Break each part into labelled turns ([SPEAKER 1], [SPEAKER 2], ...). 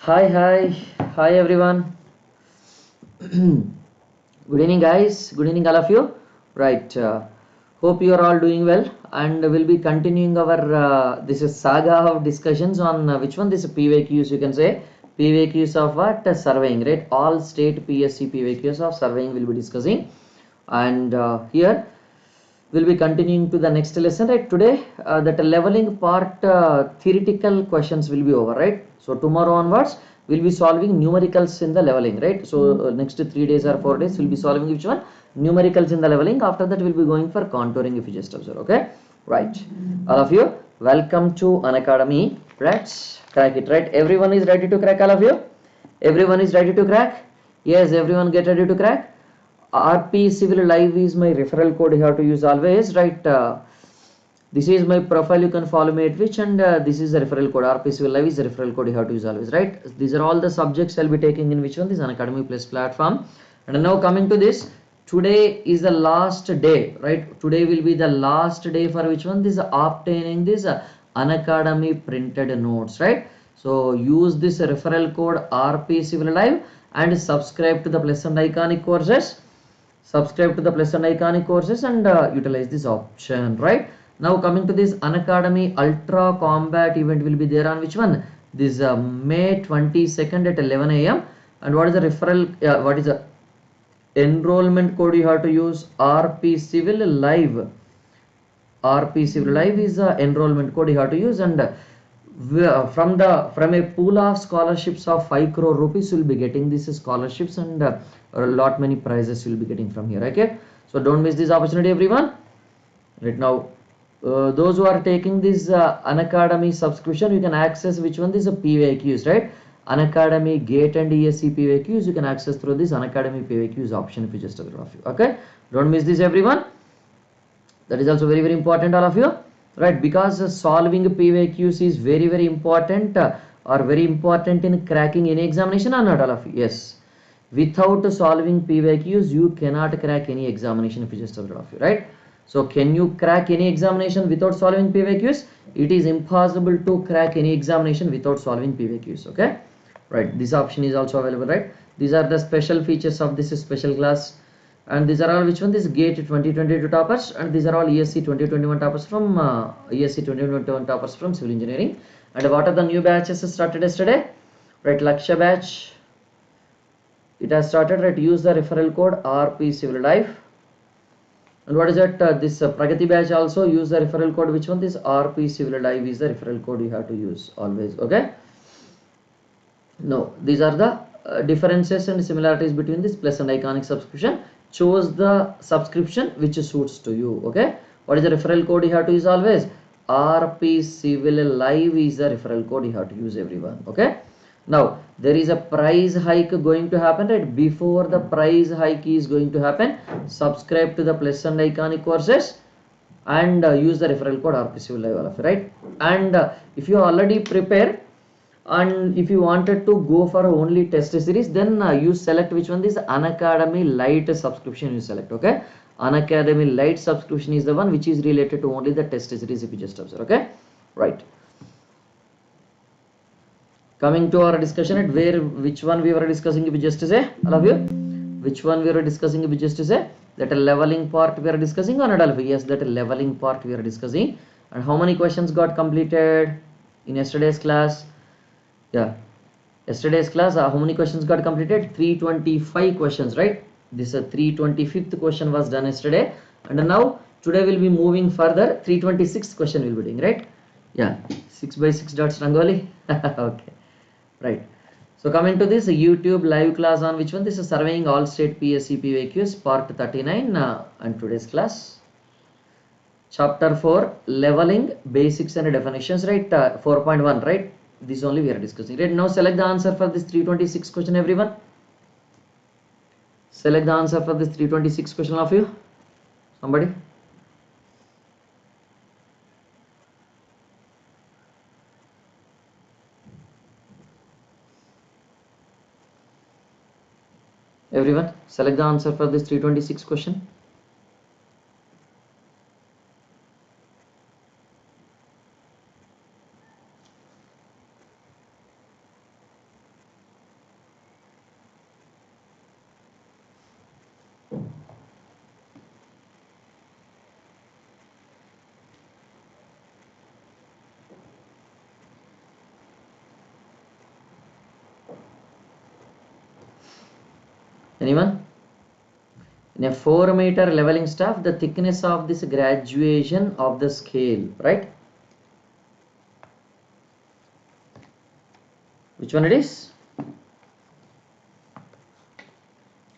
[SPEAKER 1] Hi everyone. Good evening, guys. Good evening, all of you. Right. Hope you are all doing well, and we'll be continuing our this is saga of discussions on which one this PYQs you can say PYQs of what surveying, right? All state PSC PYQs of surveying will be discussing, and here we'll be continuing to the next lesson, right? Today that leveling part theoretical questions will be over, right? So tomorrow onwards we'll be solving numericals in the leveling, right? So next 3 days or 4 days we'll be solving which one numericals in the leveling. After that we'll be going for contouring, if you just observe. Okay, right? All of you, welcome to Unacademy. Let's crack it, right? Everyone is ready to crack? All of you, everyone is ready to crack? Yes, everyone get ready to crack. RP Civil Live is my referral code you have to use always, right? This is my profile, you can follow me at which, and this is the referral code. RP Civil Live is the referral code you have to use always, right? These are all the subjects I'll be taking in which one, this Unacademy Plus platform. And now coming to this, today is the last day, right? Today will be the last day for which one, this obtaining this Unacademy printed notes, right? So use this referral code RP Civil Live and subscribe to the Plus and Iconic courses. Subscribe to the Plus and Iconic courses and utilize this option, right? Now coming to this Unacademy Ultra Combat event will be there on which one? This May 22nd at 11 a.m. And what is the referral? What is the enrollment code you have to use? RP Civil Live. RP Civil Live is the enrollment code you have to use, and from a pool of scholarships of 5 crore rupees you'll be getting these scholarships, and a lot many prizes you'll be getting from here. Okay, so don't miss this opportunity, everyone. Right now, those who are taking this Unacademy subscription, you can access which one, this PYQs, right? Unacademy GATE and ESE PYQs you can access through this Unacademy PYQs option, if you just observe. Okay, don't miss this, everyone. That is also very important, all of you, right? Because solving PYQs is very important, or very important in cracking any examination, or not, all of you? Yes, without solving PYQs you cannot crack any examination, if you just observe, all of you, right? So can you crack any examination without solving PYQs? It is impossible to crack any examination without solving PYQs. Okay, right? This option is also available, right? These are the special features of this special class. And these are all which one, this GATE 2022 toppers, and these are all ESC 2021 toppers from ESC 2021 toppers from civil engineering. And what are the new batches started yesterday, right? Laksha batch, it has started, right? Use the referral code RP Civil Life. And what is that, this Pragati batch also use the referral code, which one, this RP Civil Life is the referral code you have to use always. Okay, no, these are the differences and similarities between this Plus and Iconic subscription. Choose the subscription which suits to you. Okay, what is the referral code you have to use always? RP Civil Live is the referral code you have to use, everyone. Okay, now there is a price hike going to happen, right? Before the price hike is going to happen, subscribe to the Plus and Iconic courses and use the referral code RP Civil Live, right? And if you already prepare, and if you wanted to go for only test series, then you select which one, this Unacademy Lite subscription you select. Okay, Unacademy Lite subscription is the one which is related to only the test series, if you just observe. Okay, right? Coming to our discussion at which one we were discussing, if you just say, all of you, which one we were discussing, if you just say, that a leveling part we are discussing, or not, all of you? Yes, that a leveling part we are discussing. And how many questions got completed in yesterday's class? Yeah, yesterday's class, how many questions got completed? 325 questions, right? This 325th question was done yesterday, and now today we'll be moving further. 326th question we'll be doing, right? Yeah, 6 by 6 dots rangoli. Okay, right. So coming to this YouTube live class on which one, this is surveying all state PSC PYQs part 39, and today's class chapter 4 leveling basics and definitions, right? 4.1, right? This only we are discussing, right? Now select the answer for this 326 question, everyone. Select the answer for this 326 question of you, somebody. Everyone select the answer for this 326 question. Anyone? In a 4-meter leveling staff, the thickness of this graduation of the scale, right? Which one it is?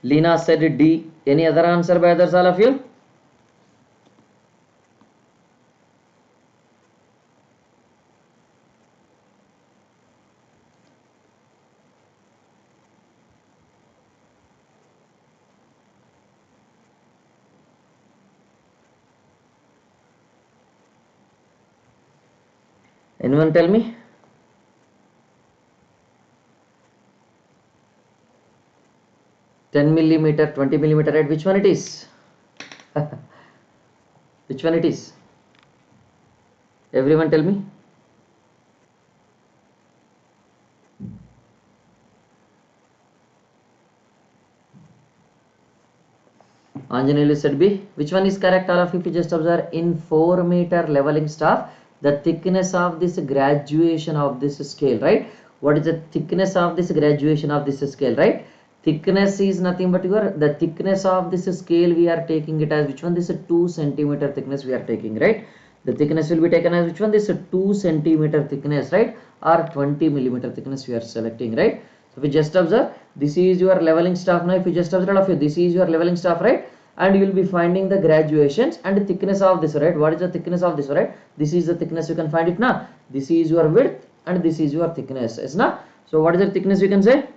[SPEAKER 1] Lina said D. Any other answer by others, all of you? Anyone tell me? $10mm, $20mm, right? Which one it is? Which one it is? Everyone tell me. Anjanelu said B. Which one is correct? All of you just observe. In 4-meter leveling staff, the thickness of this graduation of this scale, right? What is the thickness of this graduation of this scale, right? Thickness is nothing but the thickness of this scale, we are taking it as which one? This is 2 centimeter thickness we are taking, right? The thickness will be taken as which one? This is 2 centimeter thickness, right? Or 20mm thickness we are selecting, right? So if you just observe, this is your leveling staff. Now if you just observe, all of you, this is your leveling staff, right? And you will be finding the graduations and the thickness of this, right? What is the thickness of this, right? This is the thickness, you can find it now. This is your width and this is your thickness, is na? So what is the thickness you can say?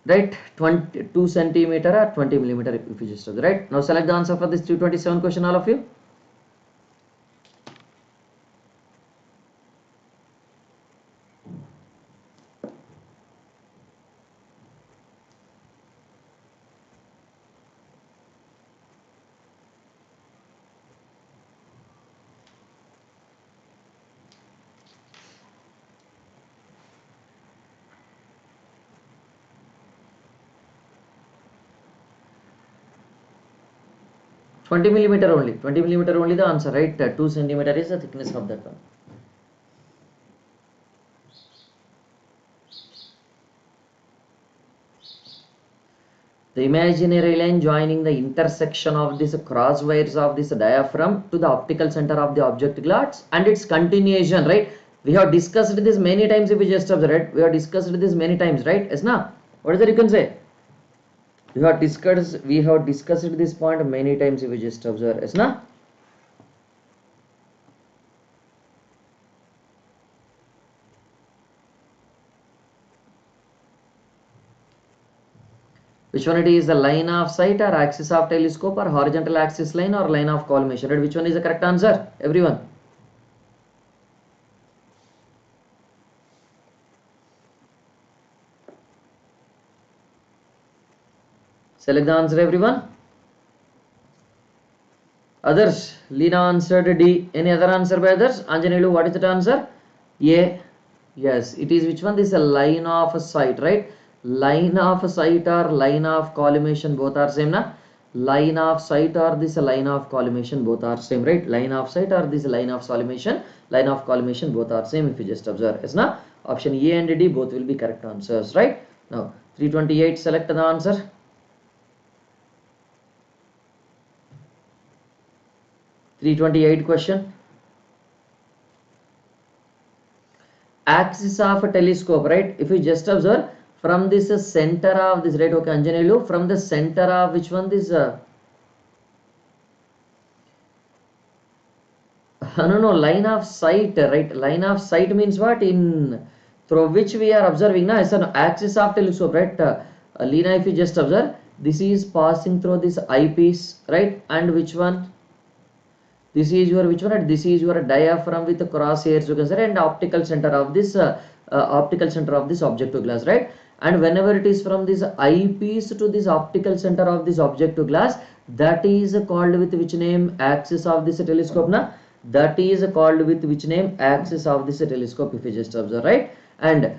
[SPEAKER 1] Right, 22 centimeter or 20mm if you just observe, right? Now select the answer for this 327 question, all of you. Twenty millimeter only the answer, right? 2 centimeter is the thickness of that one. The imaginary line joining the intersection of this cross wires of this diaphragm to the optical center of the object glass and its continuation, right? We have discussed this many times. If we just observe, right? We have discussed this many times, right? Yes, na? What is that you can say? We have discussed this point many times if you just observe, yes, na? Which one it is, the line of sight or axis of telescope or horizontal axis line or line of collimation, right? Which one is the correct answer? Everyone. Select the answer, everyone. Others, Lina answered D. Any other answer by others? Anjanelu, what is the answer? A. Yes, it is which one? This is a line of sight, right? Line of sight or line of collimation, both are same, na? Line of sight or this line of collimation, both are same, right? Line of sight or this line of collimation, both are same if you just observe, yes, na? Option A and D both will be correct answers, right? Now 328, select the answer. Question. Axis of a telescope, right? If you just observe from this center of this, right? Okay, Anjanelu, from the center of which one this? No, line of sight, right? Line of sight means what? In through which we are observing, na? It's an axis of telescope, right? Lina, if you just observe, this is passing through this eyepiece, right? And which one? This is your which one? This is your diaphragm with the crosshairs, you can say, and optical center of this objective glass, right? And whenever it is from this eyepiece to this optical center of this objective glass, that is called with which name? Axis of this telescope, na? That is called with which name? Axis of this telescope, if you just observe, right? And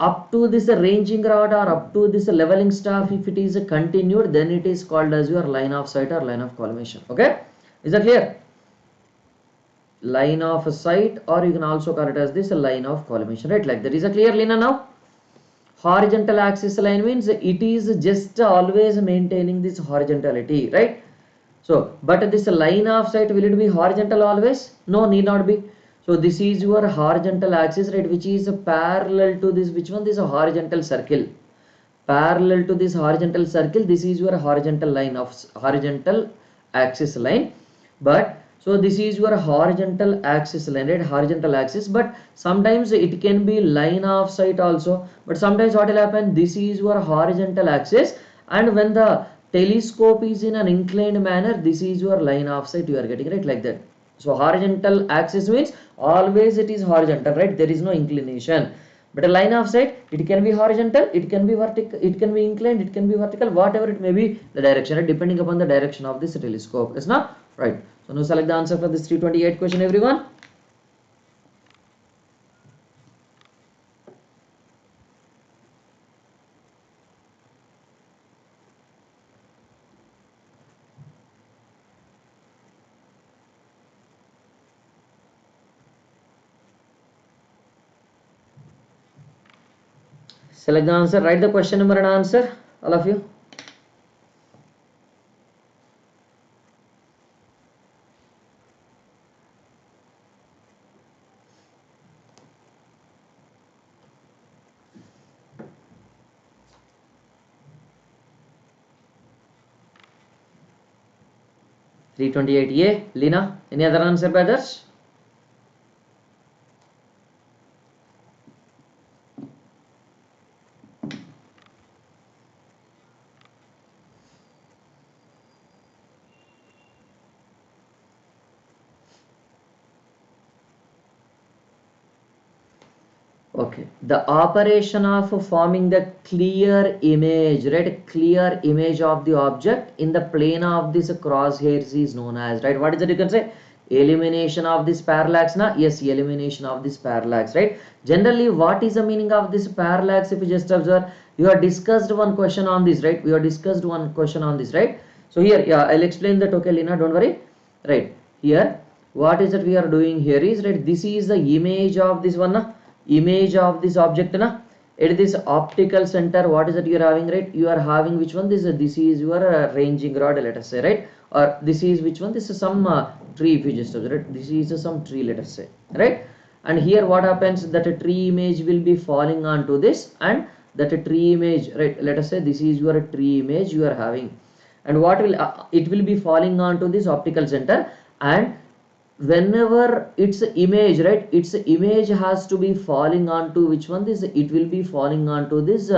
[SPEAKER 1] up to this ranging rod or up to this leveling staff, if it is continued, then it is called as your line of sight or line of collimation. Okay, is that clear? Line of sight, or you can also call it as this line of collimation, right? Like that. Is a clear, Lina, now? Horizontal axis line means it is just always maintaining this horizontality, right? So, but this line of sight, will it be horizontal always? No, need not be. So this is your horizontal axis, right, which is parallel to this, which one? This is a horizontal circle. Parallel to this horizontal circle, this is your horizontal line of horizontal axis line. But so this is your horizontal axis line, right? Horizontal axis, but sometimes it can be line of sight also. But sometimes what will happen? This is your horizontal axis, and when the telescope is in an inclined manner, this is your line of sight you are getting, right, like that. So horizontal axis means always it is horizontal, right? There is no inclination. But a line of sight, it can be horizontal, it can be vertical, it can be inclined, it can be vertical, whatever it may be the direction, right? Depending upon the direction of this telescope. Is not right? So now select the answer for this 328 question, everyone. Select the answer, write the question number and answer, all of you. A. Lina, any other answer by others? Okay, the operation of forming the clear image, right? Clear image of the object in the plane of this crosshairs is known as, right? What is it? You can say elimination of this parallax. Na? Yes, elimination of this parallax, right? Generally, what is the meaning of this parallax? If you just observe, you have discussed one question on this, right? We have discussed one question on this, right? So here, yeah, I'll explain that. Okay, Lina, don't worry. Right here, what is that we are doing here is, right? This is the image of this one. Na? Image of this object, na? At this optical center, what is that you are having, right? You are having which one? This is your ranging rod, let us say, right? Or this is which one? This is some tree, if you just observe, right? This is some tree, let us say, right? And here what happens, that a tree image will be falling onto this, and that a tree image, right? Let us say this is your tree image you are having, and what will it will be falling onto this optical center, and whenever its image, right, its image has to be falling onto which one? This, it will be falling onto this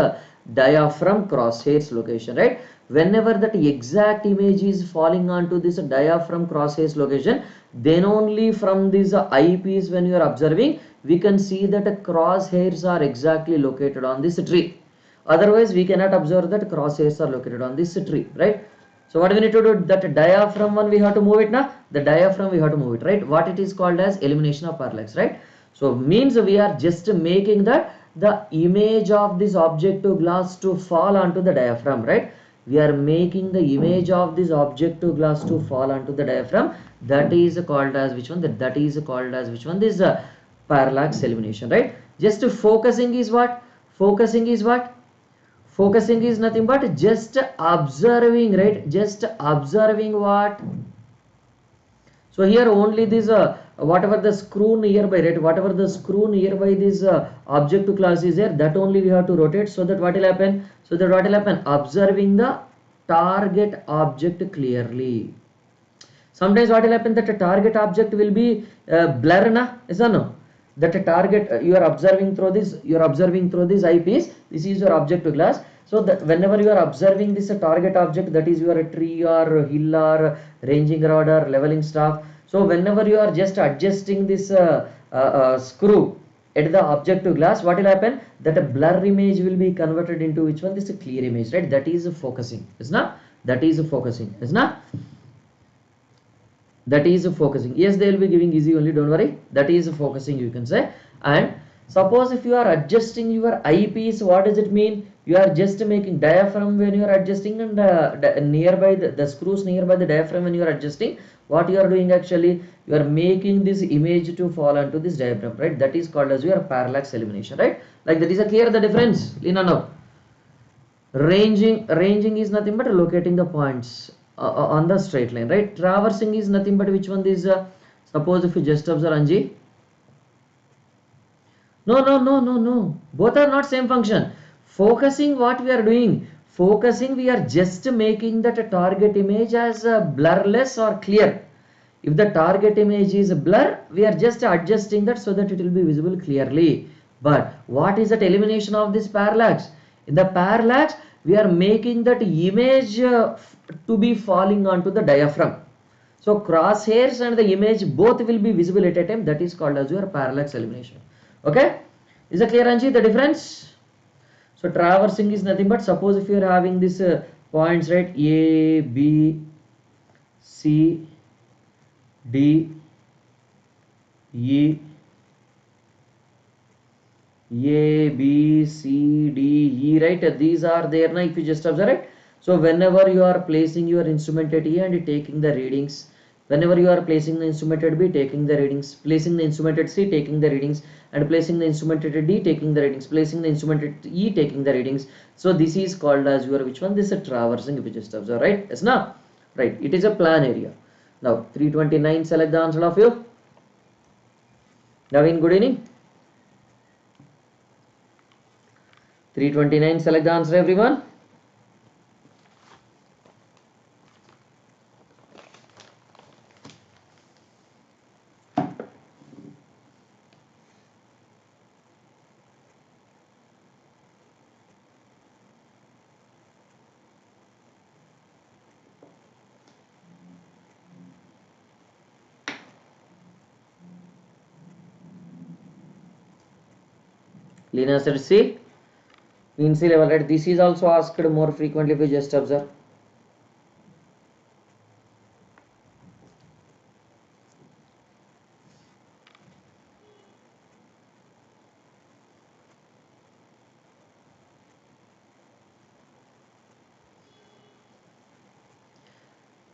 [SPEAKER 1] diaphragm crosshairs location, right? Whenever that exact image is falling onto this diaphragm crosshairs location, then only from this eyepiece, when you are observing, we can see that crosshairs are exactly located on this tree. Otherwise we cannot observe that crosshairs are located on this tree, right? So what we need to do, that diaphragm one we have to move it now. The diaphragm we have to move it, right? What it is called as elimination of parallax, right? So means we are just making that the image of this objective glass to fall onto the diaphragm, right? We are making the image of this objective glass to fall onto the diaphragm. That is called as which one? That is called as which one? This parallax elimination, right? Just focusing is what? Focusing is what? Focusing is nothing but just observing, right? Just observing what? So here only this whatever the screw nearby, right? Whatever the screw nearby this object to class is there, that only we have to rotate, so that what will happen? So that what will happen? Observing the target object clearly. Sometimes what will happen, that a target object will be blur, na? Yes or no? That a target you are observing through this, you are observing through this eyepiece. This is your objective glass. So that whenever you are observing this target object, that is your tree or hill or ranging rod or leveling staff. So whenever you are just adjusting this screw at the objective glass, what will happen? That a blur image will be converted into which one? This is a clear image, right? That is focusing, is not? That is focusing, is not? That is focusing. Yes, they will be giving easy only, don't worry. That is focusing, you can say. And suppose if you are adjusting your eyepiece, what does it mean? You are just making diaphragm when you are adjusting, and nearby the screws nearby the diaphragm when you are adjusting. What you are doing actually, you are making this image to fall onto this diaphragm, right? That is called as your parallax elimination, right? Like that is a clear the difference, Lina, now. Ranging is nothing but locating the points on the straight line, right? Traversing is nothing but which one is suppose if you just observe Anji. No. Both are not same function. Focusing, what we are doing? Focusing, we are just making that target image as blurless or clear. If the target image is blur, we are just adjusting that so that it will be visible clearly. But what is that elimination of this parallax? In the parallax, we are making that image to be falling onto the diaphragm. So crosshairs and the image both will be visible at a time. That is called as your parallax elimination. Okay, is it clear, Anji, the difference? So traversing is nothing but, suppose if you are having this points, right, A, B, C, D, E, A, B, C, D, E, right? These are there now, if you just observe it. So whenever you are placing your instrument at E and taking the readings, whenever you are placing the instrument at B, taking the readings, placing the instrument at C, taking the readings, and placing the instrument at D, taking the readings, placing the instrument at E, taking the readings. So this is called as your which one? This is a traversing, if you just observe, right? Yes, now, right? It is a plan area. Now 329, select the answer of you. Naveen, good evening. 329, select the answer, everyone. Linear set C, mean sea level, right? This is also asked more frequently if you just observe.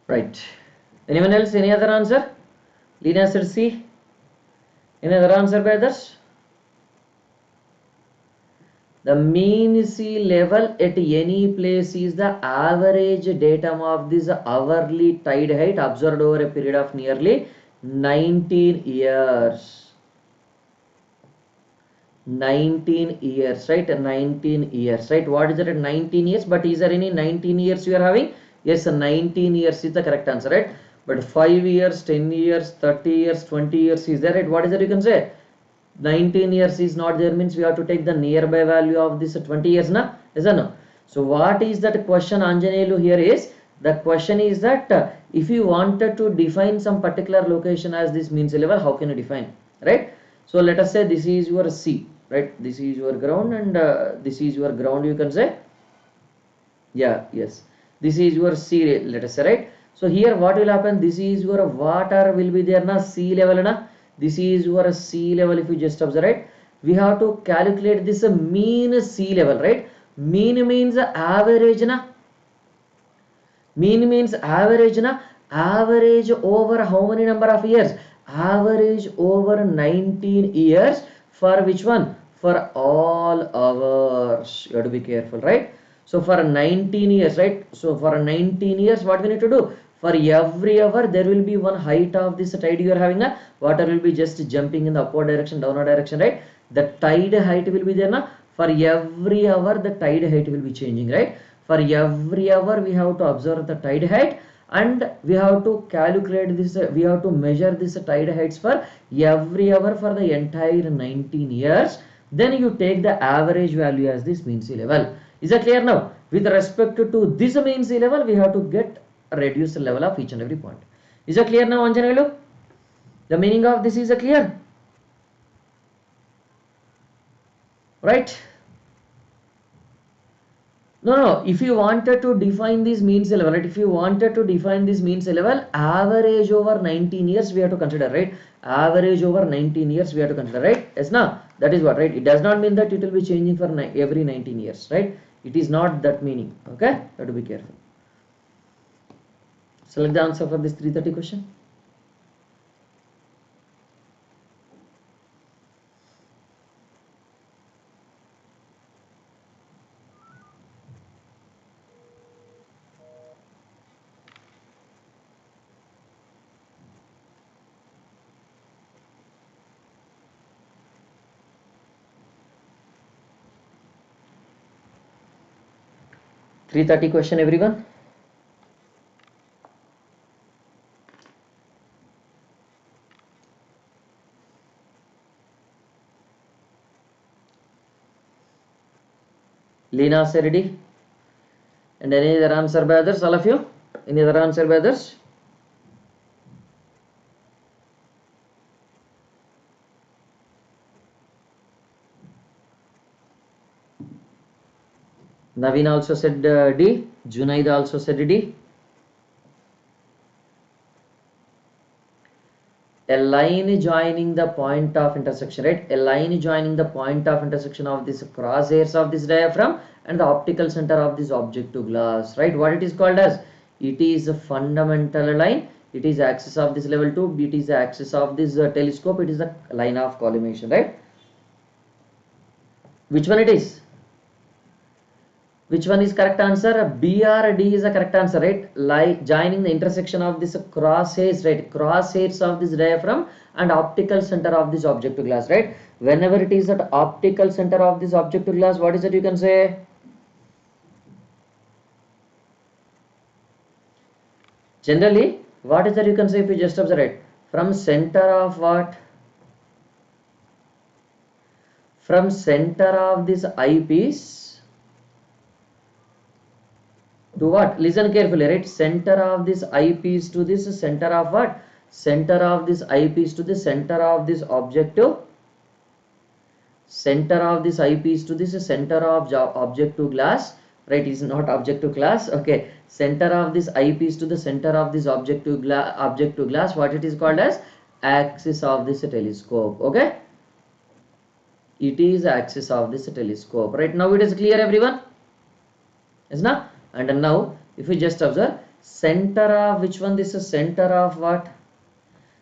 [SPEAKER 1] Right. Anyone else? Any other answer? Linear set C. Any other answer by others? The mean sea level at any place is the average datum of this hourly tide height observed over a period of nearly 19 years. 19 years, right? 19 years, right? What is it at 19 years? But is there any 19 years you are having? Yes, 19 years is the correct answer, right? But 5 years, 10 years, 30 years, 20 years is there, right? What is that you can say? 19 years is not there, means we have to take the nearby value of this 20 years, na? Yes or no? So what is that question, Anjanelu, here is, the question is that if you wanted to define some particular location as this mean sea level, how can you define, right? So let us say this is your C, right? This is your ground and this is your ground, you can say. Yeah, yes. This is your C, let us say, right? So here what will happen? This is your water will be there, na? Sea level, na? This is your sea level, if you just observe, right? We have to calculate this mean sea level, right? Mean means average, na? Mean means average, na? Average over how many number of years? Average over 19 years for which one? For all hours. You have to be careful, right? So for 19 years, right? So for 19 years, what we need to do? For every hour, there will be one height of this tide you are having. Na? Water will be just jumping in the upward direction, downward direction, right? The tide height will be there. Na? For every hour, the tide height will be changing, right? For every hour, we have to observe the tide height and we have to calculate this, we have to measure this tide heights for every hour for the entire 19 years. Then you take the average value as this mean sea level. Is that clear now? With respect to this mean sea level, we have to get reduce the level of each and every point. Is that clear now, Anjanelu? The meaning of this is clear, right? No. If you wanted to define this mean sea level, right? If you wanted to define this mean sea level, average over 19 years we have to consider, right? Average over 19 years we have to consider, right? Yes, now that is what, right? It does not mean that it will be changing for every 19 years, right? It is not that meaning. Okay, have to be careful. Select the answer for this 330 question. Question everyone. Lena ready? And any other answer by others, all of you? Any other answer by others? Naveen also said D. Junaid also said D. A line joining the point of intersection, right? A line joining the point of intersection of this crosshairs of this diaphragm and the optical center of this objective glass, right? What it is called as? It is a fundamental line. It is axis of this level 2. It is the axis of this telescope. It is the line of collimation, right? Which one it is? Which one is correct answer? B or D is the correct answer, right? Like joining the intersection of this crosshairs, right? Crosshairs of this diaphragm and optical center of this objective glass, right? Whenever it is at optical center of this objective glass, what is it you can say? Generally, what is that you can say if you just observe it? From center of what? From center of this eyepiece to what? Listen carefully, right? Center of this eyepiece to this center of what? Center of this eyepiece to the center of this objective. Center of this eyepiece to this center of objective glass, right? It is not objective glass. Okay, center of this eyepiece to the center of this objective glass. What it is called as? Axis of this telescope. Okay, it is axis of this telescope. Right now it is clear, everyone? Yes, now. And now if you just observe center of which one? This is center of what?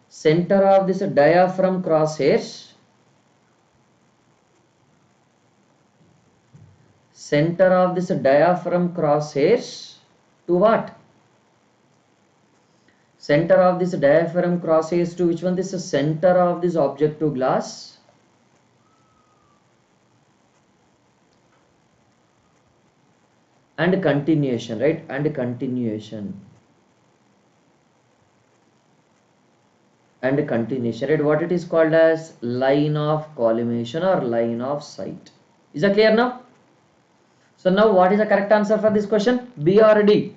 [SPEAKER 1] Center of this diaphragm crosshairs. Center of this diaphragm crosshairs to what? Center of this diaphragm crosshairs to which one? This is center of this objective glass. And continuation, right? And continuation. And continuation, right? What it is called as? Line of collimation or line of sight. Is that clear now? So now what is the correct answer for this question? B or D?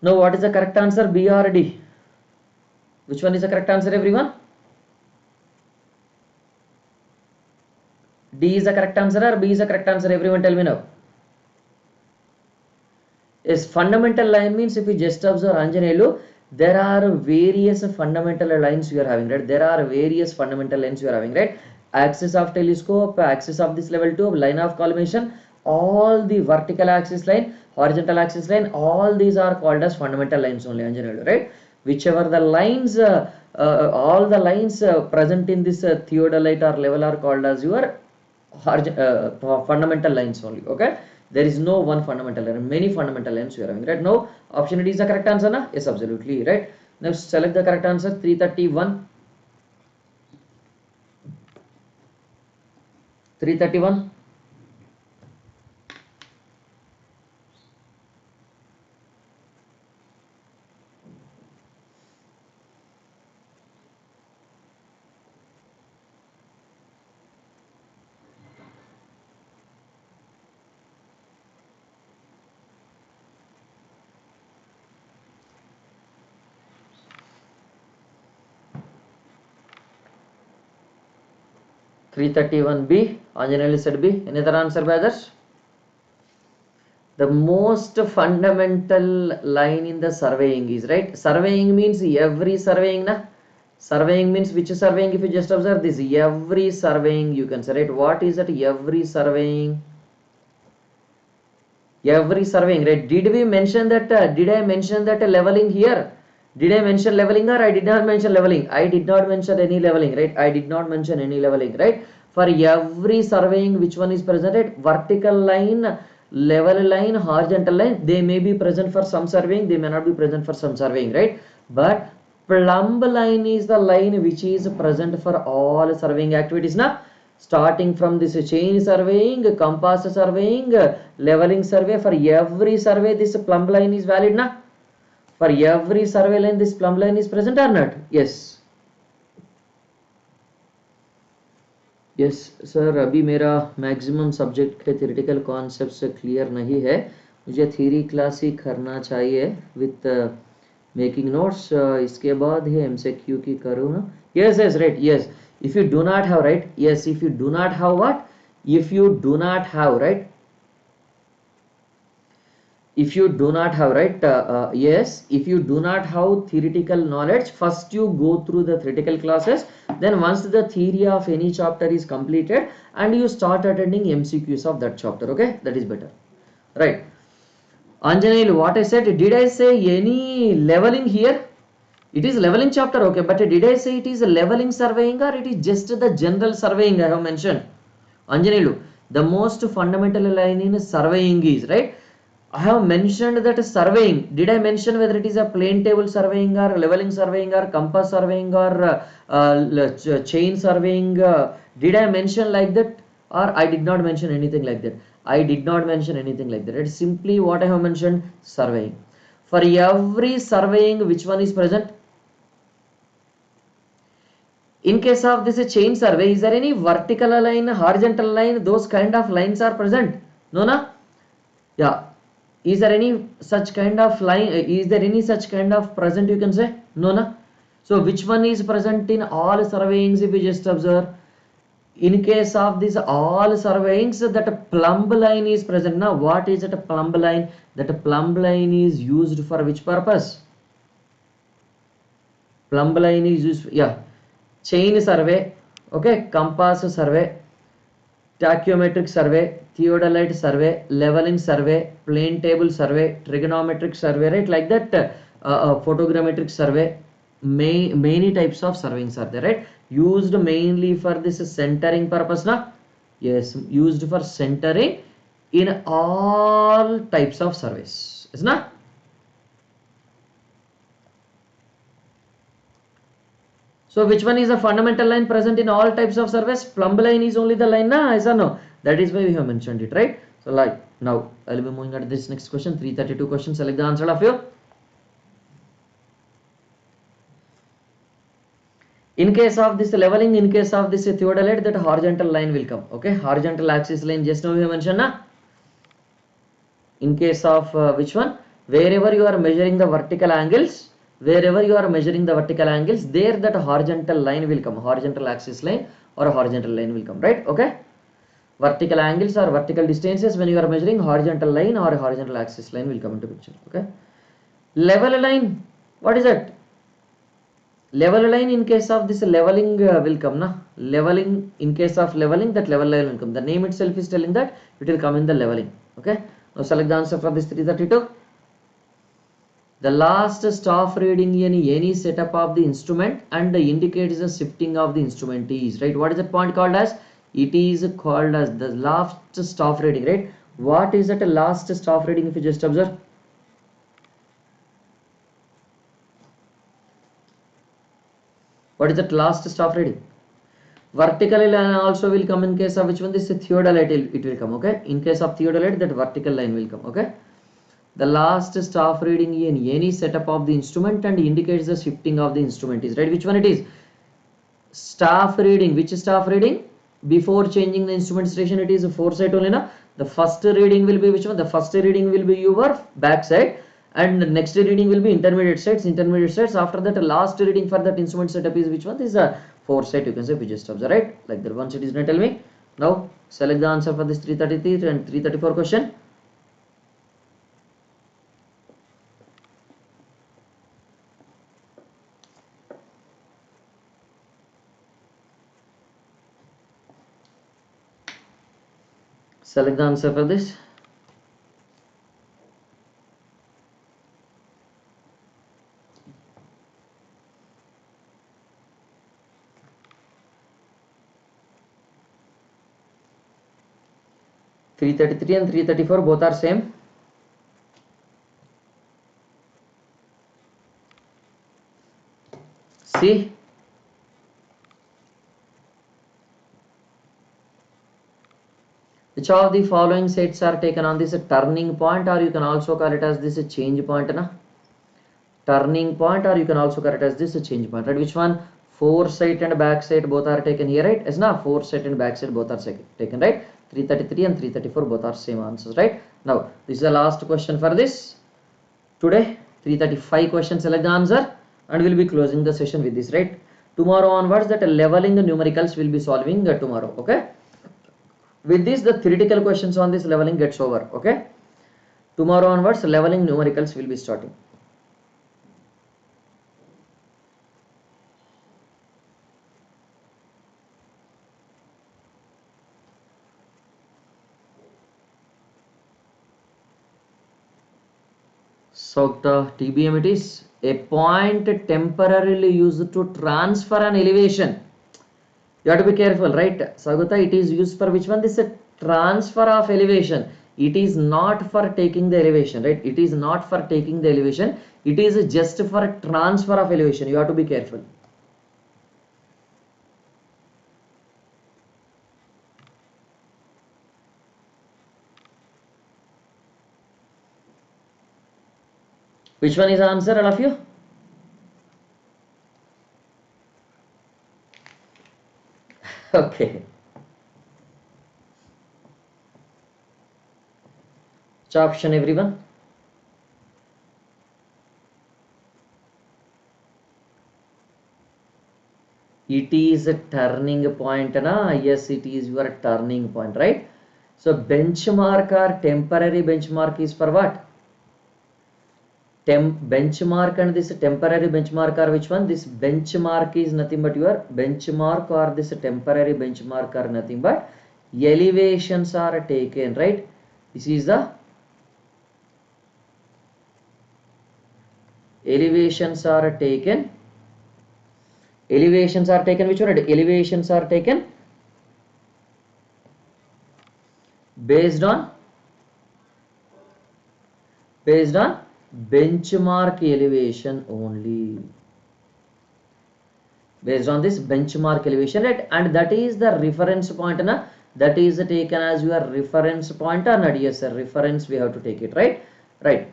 [SPEAKER 1] Now what is the correct answer? B or D? Which one is the correct answer, everyone? D is the correct answer or B is the correct answer? Everyone tell me now. Yes, fundamental line means if you just observe Anjanelu, there are various fundamental lines you are having, right? There are various fundamental lines you are having, right? Axis of telescope, axis of this level 2, line of collimation, all the vertical axis line, horizontal axis line, all these are called as fundamental lines only, Anjanelu, right? Whichever the lines, all the lines present in this theodolite or level are called as your fundamental lines only. Okay, there is no one fundamental line, many fundamental lines you are having, right? Now option D is the correct answer, na? Yes, absolutely right. Now select the correct answer. 331. 331. B. Anjaneli said B. Any other answer by others? The most fundamental line in the surveying is, right? Surveying means every surveying, na? Surveying means which surveying? If you just observe this, every surveying you can say, right? What is that? Every surveying. Every surveying, right? Did we mention that, did I mention that leveling here? Did I mention leveling or I did not mention leveling? I did not mention any leveling, right? I did not mention any leveling, right? For every surveying, which one is presented? Vertical line, level line, horizontal line, they may be present for some surveying, they may not be present for some surveying, right? But plumb line is the line which is present for all surveying activities now, starting from this chain surveying, compass surveying, leveling survey. For every survey this plumb line is valid na? For every survey line this plumb line is present or not? Yes. Yes sir, अभी मेरा maximum subject के theoretical concept से clear नहीं है, मुझे theory class ही करना चाहिए with making notes, इसके बाद ही एमसीक्यू की करूँ ना? Yes yes right, yes, if you do not have, right, yes, if you do not have what, if you do not have, right, if you do not have, right, yes, if you do not have theoretical knowledge, first you go through the theoretical classes, then once the theory of any chapter is completed and you start attending MCQs of that chapter, okay, that is better, right? Anjanil, what I said, did I say any leveling here? It is leveling chapter, okay, but did I say it is a leveling surveying or it is just the general surveying I have mentioned? Anjanilu, the most fundamental line in surveying is, right, I have mentioned that surveying. Did I mention whether it is a plane table surveying or leveling surveying or compass surveying or chain surveying? Did I mention like that or I did not mention anything like that? I did not mention anything like that. It's simply what I have mentioned, surveying. For every surveying, which one is present? In case of this chain survey, is there any vertical line, horizontal line, those kind of lines are present? No, na? Yeah. Is there any such kind of line, is there any such kind of present, you can say? No, na? So which one is present in all surveyings if you just observe? In case of this all surveyings, that plumb line is present. Now what is that plumb line? That plumb line is used for which purpose? Plumb line is used, yeah, chain survey, okay, compass survey, tachyometric survey, theodolite survey, leveling survey, plane table survey, trigonometric survey, right, like that, photogrammetric survey, many types of surveyings are there, right, used mainly for this centering purpose na? Yes, used for centering in all types of surveys, is na? So which one is a fundamental line present in all types of surveys? Plumb line is only the line, na? Yes or no? That is why we have mentioned it, right? So like now I will be moving on to this next question, 332 question. Select the answer of you. In case of this leveling, in case of this theodolite, that horizontal line will come, okay? Horizontal axis line, just now we have mentioned, na? In case of which one? Wherever you are measuring the vertical angles, wherever you are measuring the vertical angles, there that horizontal line will come, horizontal axis line or a horizontal line will come, right? Okay, vertical angles or vertical distances, when you are measuring, horizontal line or a horizontal axis line will come into picture, okay? Level line, what is that? Level line, in case of this leveling will come, na? Leveling, in case of leveling, that level line will come. The name itself is telling that it will come in the leveling, okay? Now select the answer for this 332. The last staff reading in any setup of the instrument and indicates the shifting of the instrument is, right? What is that point called as? It is called as the last staff reading, right? What is that last staff reading if you just observe? What is that last staff reading? Vertical line also will come in case of which one? This theodolite, it will come, okay? In case of theodolite, that vertical line will come, okay? The last staff reading in any setup of the instrument and indicates the shifting of the instrument is, right? Which one it is? Staff reading. Which staff reading? Before changing the instrument station, it is a foresight only, na? The first reading will be which one? The first reading will be your back side and the next reading will be intermediate sides. After that, last reading for that instrument setup is which one? This is a foresight, you can say, we just observe, right? Like that. Once it is done, tell me. Now select the answer for this 333 and 334 question. Select the answer for this. 333 and 334 both are same. See, which of the following sets are taken on this turning point, or you can also call it as this change point, na? Turning point, or you can also call it as this change point, right? Which one? Foresight and backside both are taken here, right? Yes, na? Foresight and backside both are taken, right? 333 and 334 both are same answers, right? Now this is the last question for this today. 335 questions select the answer, and we'll be closing the session with this, right? Tomorrow onwards, that leveling numericals will be solving tomorrow. Okay, with this the theoretical questions on this leveling gets over. Okay, tomorrow onwards leveling numericals will be starting. So the TBM, it is a point temporarily used to transfer an elevation. You have to be careful, right? Sagota, it is used for which one? This is a transfer of elevation. It is not for taking the elevation, right? It is not for taking the elevation. It is just for transfer of elevation. You have to be careful. Which one is the answer, all of you? Okay. Which option, everyone? It is a turning point, na? Yes, it is your turning point, right? So benchmark or temporary benchmark is for what? Benchmark and this temporary benchmark are which one? This benchmark is nothing but your benchmark, or this temporary benchmark are nothing but elevations are taken, right? This is the elevations are taken. Elevations are taken, which one? Elevations are taken based on benchmark elevation only. Based on this benchmark elevation, right? And that is the reference point, na? That is taken as your reference point, or not? Yes, sir, reference we have to take it, right? Right,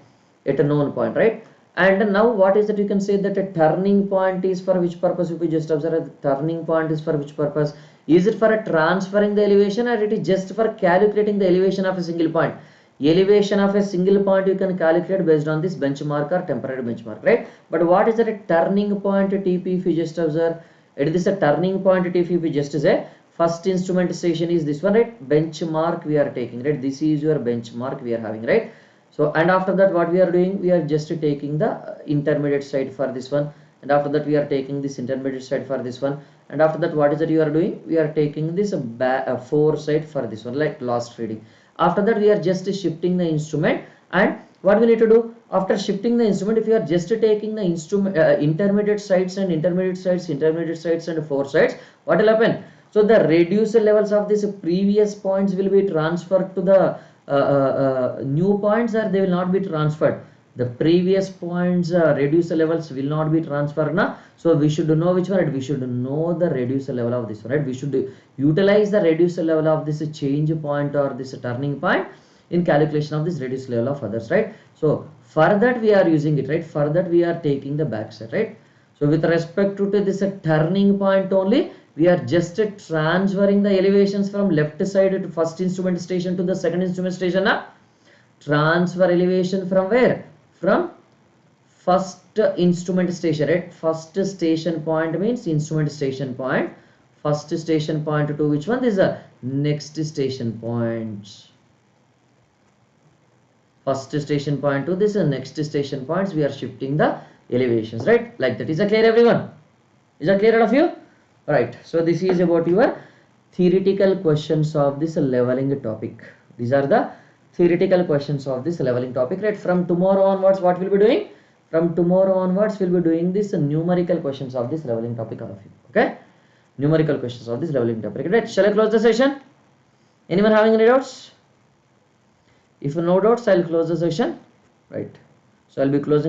[SPEAKER 1] at a known point, right? And now what is that? You can say that a turning point is for which purpose? If we just observe, the turning point is for which purpose? Is it for transferring the elevation, or it is just for calculating the elevation of a single point? Elevation of a single point you can calculate based on this benchmark or temporary benchmark, right? But what is a turning point TP? If you just observe, it is a turning point TP. If you just say first instrument station is this one, right? Benchmark we are taking, right? This is your benchmark we are having, right? So, and after that what we are doing, we are just taking the intermediate side for this one, and after that we are taking this intermediate side for this one, and after that what is that you are doing? We are taking this fore side for this one, like last reading. After that we are just shifting the instrument, and what we need to do after shifting the instrument, if you are just taking the instrument intermediate sides and fore sides, what will happen? So the reducer levels of these previous points will be transferred to the new points, or they will not be transferred. The previous points reducer levels will not be transferred, na? So we should know which one, right? We should know the reducer level of this one, right? We should utilize the reducer level of this change point or this turning point in calculation of this reducer level of others, right? So for that we are using it, right? For that we are taking the backside, right? So with respect to this turning point only, we are just transferring the elevations from left side to first instrument station to the second instrument station, na? Transfer elevation from where? From first instrument station, right? First station point means instrument station point. First station point to which one? This is a next station point. First station point to this next station points, we are shifting the elevations, right? Like that. Is that clear, everyone? Is that clear, all of you? Right. So this is about your theoretical questions of this leveling topic. These are the theoretical questions of this leveling topic, right? From tomorrow onwards, what we'll be doing? From tomorrow onwards, we'll be doing this numerical questions of this leveling topic, all of you. Okay? Numerical questions of this leveling topic, right? Shall I close the session? Anyone having any doubts? If no doubts, I'll close the session. Right. So I'll be closing